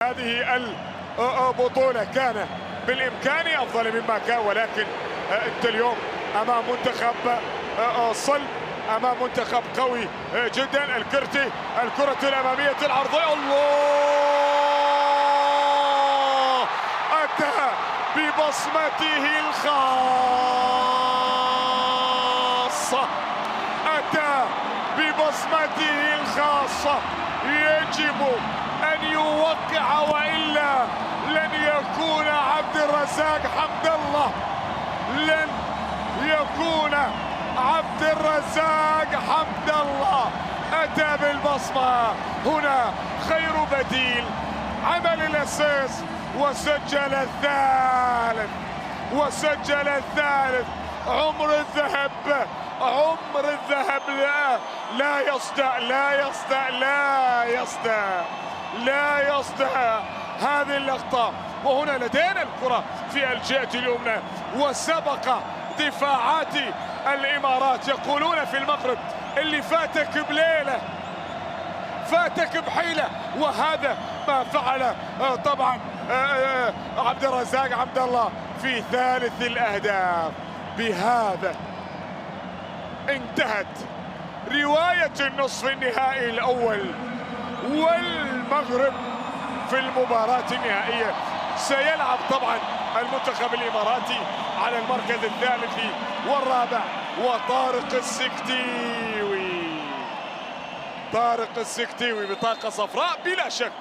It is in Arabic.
هذه البطولة كان بالإمكان أفضل مما كان، ولكن أنت اليوم أمام منتخب صلب، أمام منتخب قوي جدا. الكرة الأمامية العرضية، الله، أتى ببصمته الخاصة، أتى ببصمته الخاصة. يجب أن يوقع وإلا لن يكون عبد الرزاق حمد الله، لن يكون عبد الرزاق حمد الله. أتى بالبصمة هنا، خير بديل، عمل الأساس وسجل الثالث. عمر الذهب، لا يصدع هذه اللقطة. وهنا لدينا الكرة في الجهة اليمنى، وسبق دفاعات الإمارات. يقولون في المغرب اللي فاتك بليلة فاتك بحيلة، وهذا ما فعل طبعا عبد الرزاق حمد الله في ثالث الأهداف. بهذا انتهت رواية النصف النهائي الأول، والمغرب في المباراة النهائية سيلعب طبعا المنتخب الإماراتي على المركز الثالث والرابع. وطارق السكتيوي بطاقة صفراء بلا شك.